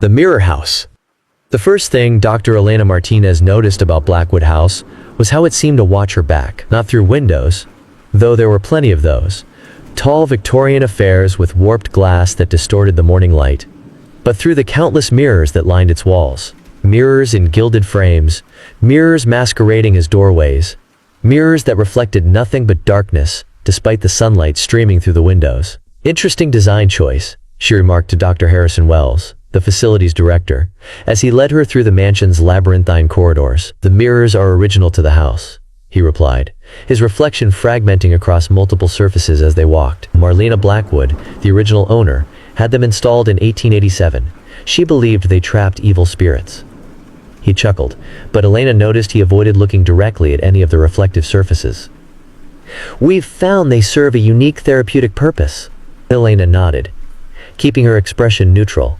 The mirror house. The first thing Dr. Elena Martinez noticed about Blackwood House was how it seemed to watch her back, not through windows, though there were plenty of those, tall Victorian affairs with warped glass that distorted the morning light, but through the countless mirrors that lined its walls. Mirrors in gilded frames, mirrors masquerading as doorways, mirrors that reflected nothing but darkness despite the sunlight streaming through the windows. "Interesting design choice," she remarked to Dr. Harrison Wells, the facilities director, as he led her through the mansion's labyrinthine corridors. "The mirrors are original to the house," he replied, his reflection fragmenting across multiple surfaces as they walked. Marlena Blackwood, the original owner, had them installed in 1887. She believed they trapped evil spirits. He chuckled, but Elena noticed he avoided looking directly at any of the reflective surfaces. "We've found they serve a unique therapeutic purpose," Elena nodded, keeping her expression neutral.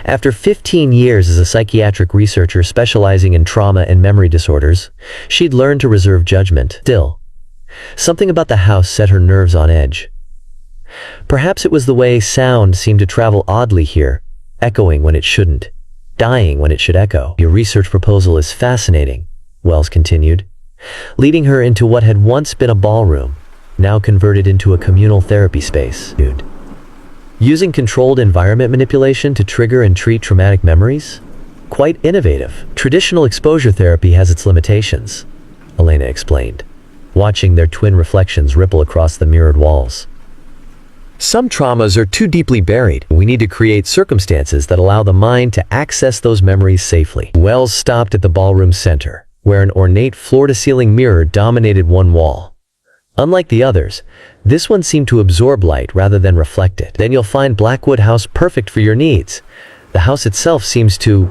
After 15 years as a psychiatric researcher specializing in trauma and memory disorders, she'd learned to reserve judgment. Still, something about the house set her nerves on edge. Perhaps it was the way sound seemed to travel oddly here, echoing when it shouldn't, dying when it should echo. "Your research proposal is fascinating," Wells continued, leading her into what had once been a ballroom, now converted into a communal therapy space. Using controlled environment manipulation to trigger and treat traumatic memories? Quite innovative. Traditional exposure therapy has its limitations, Elena explained, watching their twin reflections ripple across the mirrored walls. "Some traumas are too deeply buried. We need to create circumstances that allow the mind to access those memories safely." Wells stopped at the ballroom center, where an ornate floor-to-ceiling mirror dominated one wall. Unlike the others, this one seemed to absorb light rather than reflect it. "Then you'll find Blackwood House perfect for your needs. The house itself seems to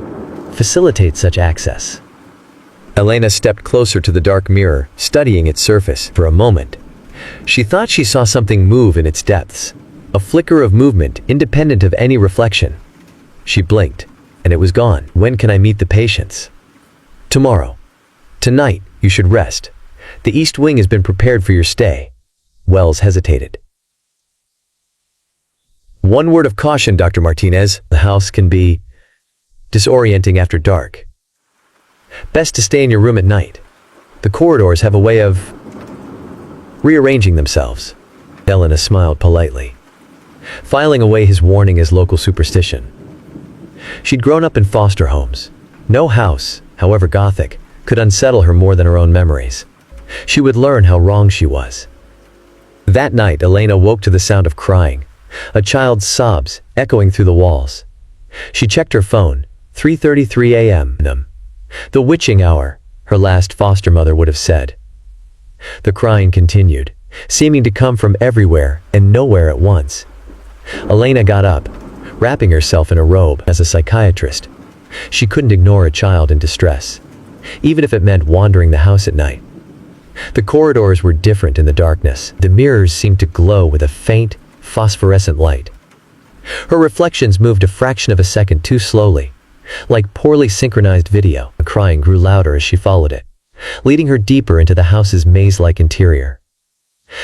facilitate such access." Elena stepped closer to the dark mirror, studying its surface. For a moment, she thought she saw something move in its depths, a flicker of movement independent of any reflection. She blinked, and it was gone. "When can I meet the patients?" "Tomorrow. Tonight, you should rest. The East Wing has been prepared for your stay." Wells hesitated. "One word of caution, Dr. Martinez. The house can be disorienting after dark. Best to stay in your room at night. The corridors have a way of rearranging themselves." Elena smiled politely, filing away his warning as local superstition. She'd grown up in foster homes. No house, however gothic, could unsettle her more than her own memories. She would learn how wrong she was. That night, Elena woke to the sound of crying, a child's sobs echoing through the walls. She checked her phone, 3:33 a.m. The witching hour, her last foster mother would have said. The crying continued, seeming to come from everywhere and nowhere at once. Elena got up, wrapping herself in a robe. As a psychiatrist, she couldn't ignore a child in distress, even if it meant wandering the house at night. The corridors were different in the darkness. The mirrors seemed to glow with a faint, phosphorescent light. Her reflections moved a fraction of a second too slowly, like poorly synchronized video. The crying grew louder as she followed it, leading her deeper into the house's maze-like interior.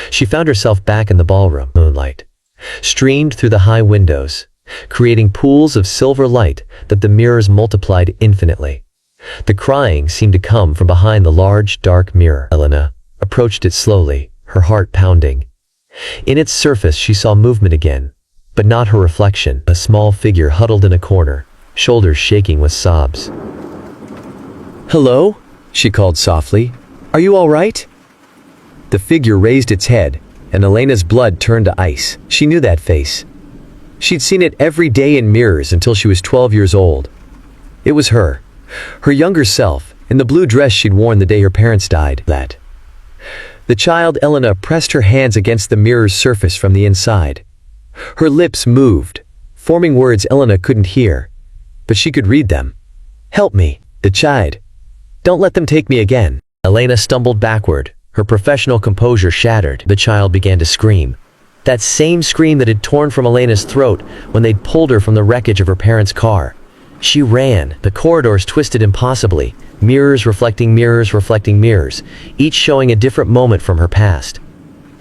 She found herself back in the ballroom. Moonlight streamed through the high windows, creating pools of silver light that the mirrors multiplied infinitely. The crying seemed to come from behind the large, dark mirror. Elena approached it slowly, her heart pounding. In its surface she saw movement again, but not her reflection. A small figure huddled in a corner, shoulders shaking with sobs. "Hello?" she called softly. "Are you all right?" The figure raised its head, and Elena's blood turned to ice. She knew that face. She'd seen it every day in mirrors until she was 12 years old. It was her younger self, in the blue dress she'd worn the day her parents died. The child Elena pressed her hands against the mirror's surface from the inside. Her lips moved, forming words Elena couldn't hear, but she could read them. "Help me," the child. "Don't let them take me again." Elena stumbled backward, her professional composure shattered. The child began to scream. That same scream that had torn from Elena's throat when they'd pulled her from the wreckage of her parents' car. She ran. The corridors twisted impossibly, mirrors reflecting mirrors, each showing a different moment from her past.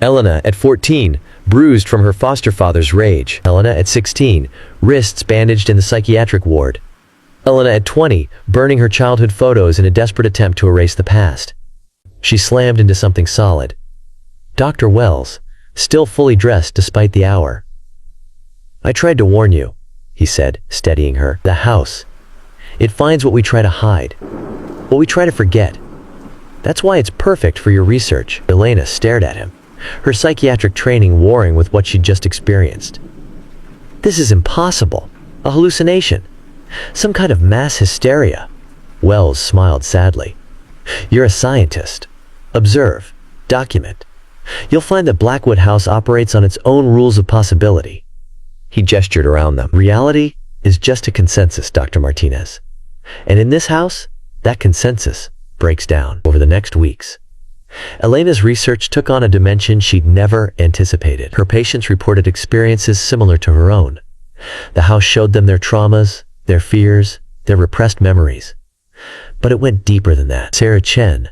Elena, at 14, bruised from her foster father's rage. Elena at 16, wrists bandaged in the psychiatric ward. Elena at 20, burning her childhood photos in a desperate attempt to erase the past. She slammed into something solid. Dr. Wells, still fully dressed despite the hour. "I tried to warn you," he said, steadying her. "The house. It finds what we try to hide, what we try to forget. That's why it's perfect for your research." Elena stared at him, her psychiatric training warring with what she'd just experienced. "This is impossible. A hallucination. Some kind of mass hysteria." Wells smiled sadly. "You're a scientist. Observe. Document. You'll find that Blackwood House operates on its own rules of possibility." He gestured around them. "Reality is just a consensus, Dr. Martinez. And in this house, that consensus breaks down." Over the next weeks, Elena's research took on a dimension she'd never anticipated. Her patients reported experiences similar to her own. The house showed them their traumas, their fears, their repressed memories. But it went deeper than that. Sarah Chen,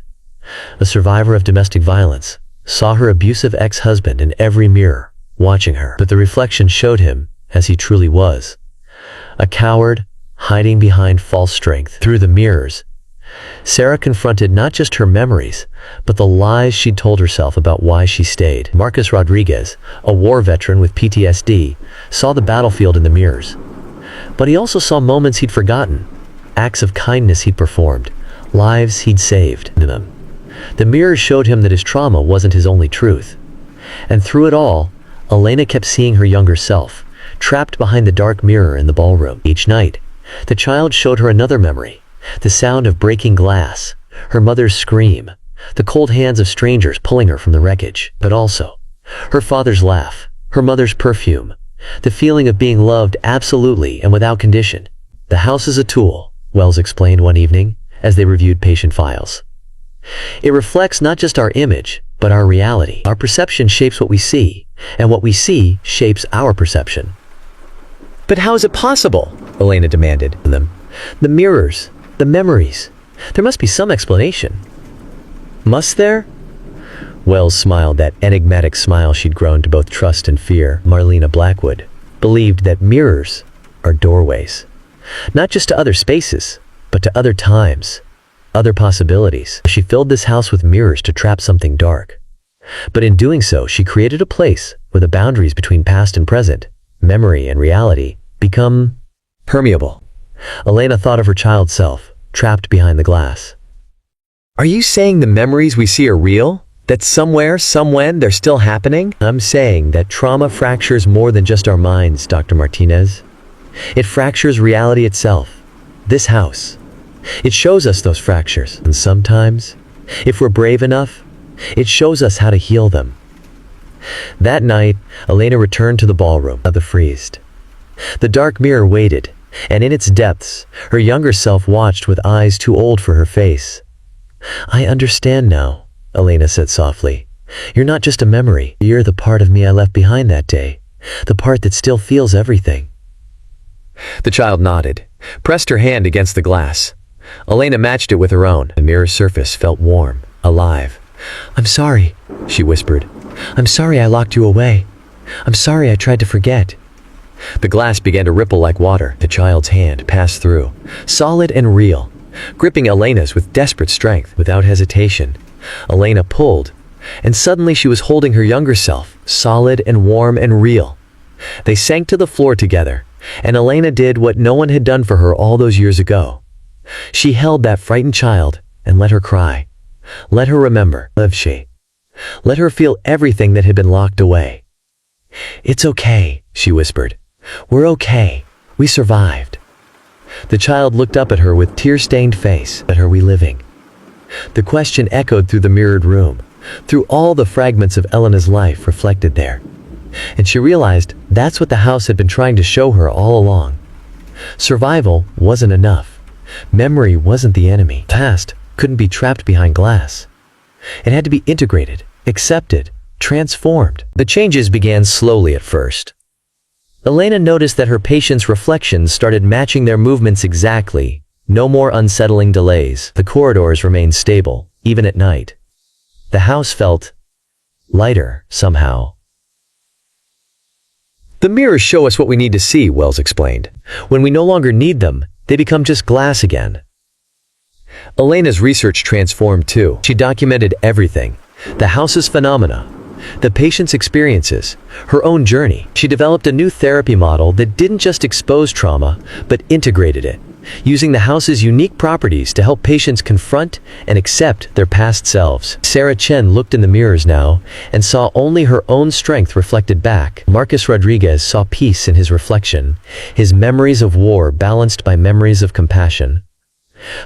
a survivor of domestic violence, saw her abusive ex-husband in every mirror, watching her. But the reflection showed him as he truly was. A coward, hiding behind false strength. Through the mirrors, Sarah confronted not just her memories, but the lies she'd told herself about why she stayed. Marcus Rodriguez, a war veteran with PTSD, saw the battlefield in the mirrors. But he also saw moments he'd forgotten, acts of kindness he'd performed, lives he'd saved. The mirrors showed him that his trauma wasn't his only truth. And through it all, Elena kept seeing her younger self, trapped behind the dark mirror in the ballroom. Each night, the child showed her another memory, the sound of breaking glass, her mother's scream, the cold hands of strangers pulling her from the wreckage, but also her father's laugh, her mother's perfume, the feeling of being loved absolutely and without condition. "The house is a tool," Wells explained one evening as they reviewed patient files. "It reflects not just our image, but our reality. Our perception shapes what we see, and what we see shapes our perception." "But how is it possible?" Elena demanded. The mirrors, the memories. There must be some explanation." "Must there?" Wells smiled, that enigmatic smile she'd grown to both trust and fear. Marlena Blackwood believed that mirrors are doorways, not just to other spaces, but to other times, other possibilities. She filled this house with mirrors to trap something dark. But in doing so, she created a place where the boundaries between past and present, memory and reality, become permeable. Elena thought of her child self, trapped behind the glass. "Are you saying the memories we see are real? That somewhere, somewhen, they're still happening?" "I'm saying that trauma fractures more than just our minds, Dr. Martinez. It fractures reality itself. This house. It shows us those fractures. And sometimes, if we're brave enough, it shows us how to heal them." That night, Elena returned to the ballroom of the freezed. The dark mirror waited, and in its depths, her younger self watched with eyes too old for her face. "I understand now," Elena said softly. "You're not just a memory. You're the part of me I left behind that day, the part that still feels everything." The child nodded, pressed her hand against the glass. Elena matched it with her own. The mirror's surface felt warm, alive. "I'm sorry," she whispered. "I'm sorry I locked you away. I'm sorry I tried to forget." The glass began to ripple like water. The child's hand passed through, solid and real, gripping Elena's with desperate strength. Without hesitation, Elena pulled, and suddenly she was holding her younger self, solid and warm and real. They sank to the floor together, and Elena did what no one had done for her all those years ago. She held that frightened child and let her cry. Let her remember. Lived she. Let her feel everything that had been locked away. "It's okay," she whispered. "We're okay. We survived." The child looked up at her with tear-stained face. "But are we living?" The question echoed through the mirrored room, through all the fragments of Elena's life reflected there. And she realized that's what the house had been trying to show her all along. Survival wasn't enough. Memory wasn't the enemy. Past couldn't be trapped behind glass. It had to be integrated, accepted, transformed. The changes began slowly at first. Elena noticed that her patients' reflections started matching their movements exactly. No more unsettling delays. The corridors remained stable, even at night. The house felt lighter, somehow. The mirrors show us what we need to see, Wells explained. When we no longer need them, they become just glass again. Elena's research transformed too. She documented everything. The house's phenomena, the patient's experiences, her own journey. She developed a new therapy model that didn't just expose trauma, but integrated it, using the house's unique properties to help patients confront and accept their past selves. Sarah Chen looked in the mirrors now and saw only her own strength reflected back. Marcus Rodriguez saw peace in his reflection, his memories of war balanced by memories of compassion.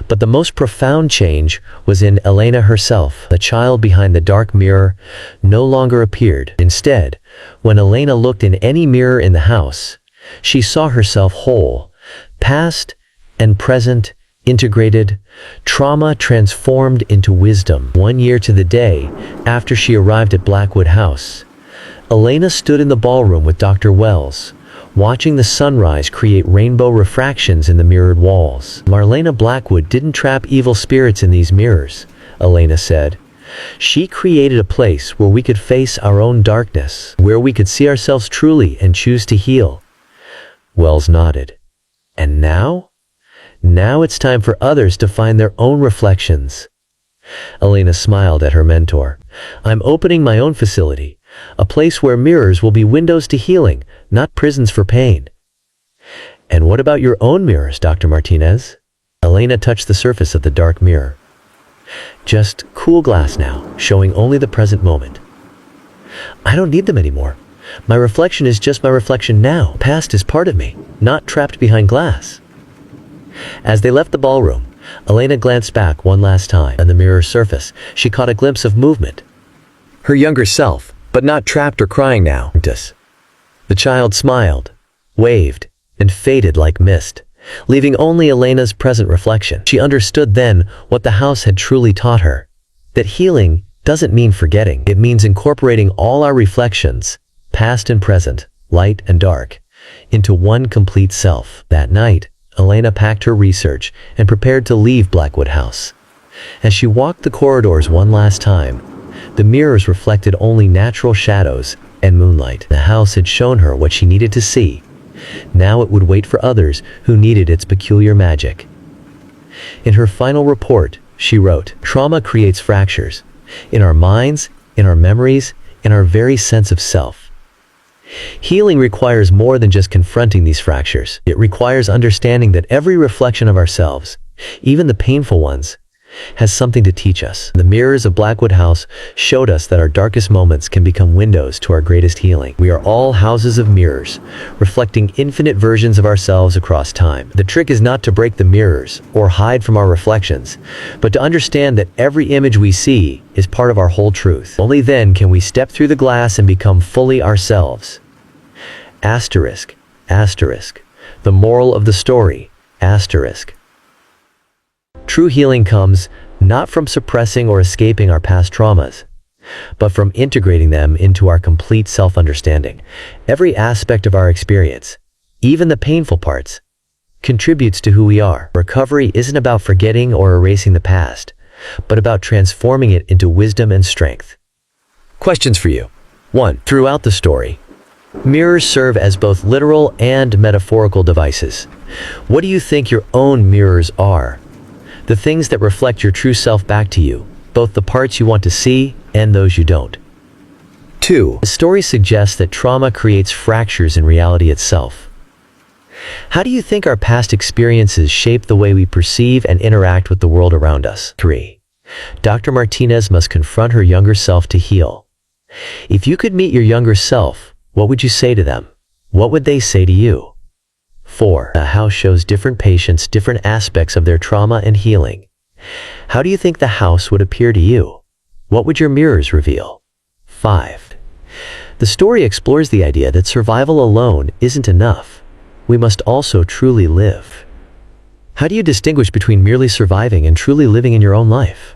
But the most profound change was in Elena herself. The child behind the dark mirror no longer appeared. Instead, when Elena looked in any mirror in the house, she saw herself whole, past and present, integrated, trauma transformed into wisdom. 1 year to the day after she arrived at Blackwood House, Elena stood in the ballroom with Dr. Wells, watching the sunrise create rainbow refractions in the mirrored walls. Marlena Blackwood didn't trap evil spirits in these mirrors, Elena said. She created a place where we could face our own darkness, where we could see ourselves truly and choose to heal. Wells nodded. And now? Now it's time for others to find their own reflections. Elena smiled at her mentor. I'm opening my own facility, a place where mirrors will be windows to healing, not prisons for pain. And what about your own mirrors, Dr. Martinez? Elena touched the surface of the dark mirror. Just cool glass now, showing only the present moment. I don't need them anymore. My reflection is just my reflection now. Past is part of me, not trapped behind glass. As they left the ballroom, Elena glanced back one last time. On the mirror's surface, she caught a glimpse of movement. Her younger self, but not trapped or crying now. The child smiled, waved, and faded like mist, leaving only Elena's present reflection. She understood then what the house had truly taught her, that healing doesn't mean forgetting. It means incorporating all our reflections, past and present, light and dark, into one complete self. That night, Elena packed her research and prepared to leave Blackwood House. As she walked the corridors one last time, the mirrors reflected only natural shadows and moonlight. The house had shown her what she needed to see. Now it would wait for others who needed its peculiar magic. In her final report, she wrote, "Trauma creates fractures, in our minds, in our memories, in our very sense of self. Healing requires more than just confronting these fractures. It requires understanding that every reflection of ourselves, even the painful ones, has something to teach us." The mirrors of Blackwood House showed us that our darkest moments can become windows to our greatest healing. We are all houses of mirrors, reflecting infinite versions of ourselves across time. The trick is not to break the mirrors or hide from our reflections, but to understand that every image we see is part of our whole truth. Only then can we step through the glass and become fully ourselves. Asterisk, asterisk. The moral of the story, asterisk. True healing comes not from suppressing or escaping our past traumas, but from integrating them into our complete self-understanding. Every aspect of our experience, even the painful parts, contributes to who we are. Recovery isn't about forgetting or erasing the past, but about transforming it into wisdom and strength. Questions for you. 1. Throughout the story, mirrors serve as both literal and metaphorical devices. What do you think your own mirrors are? The things that reflect your true self back to you, both the parts you want to see and those you don't. 2. The story suggests that trauma creates fractures in reality itself. How do you think our past experiences shape the way we perceive and interact with the world around us? 3. Dr. Martinez must confront her younger self to heal. If you could meet your younger self, what would you say to them? What would they say to you? 4. The house shows different patients different aspects of their trauma and healing. How do you think the house would appear to you? What would your mirrors reveal? 5. The story explores the idea that survival alone isn't enough. We must also truly live. How do you distinguish between merely surviving and truly living in your own life?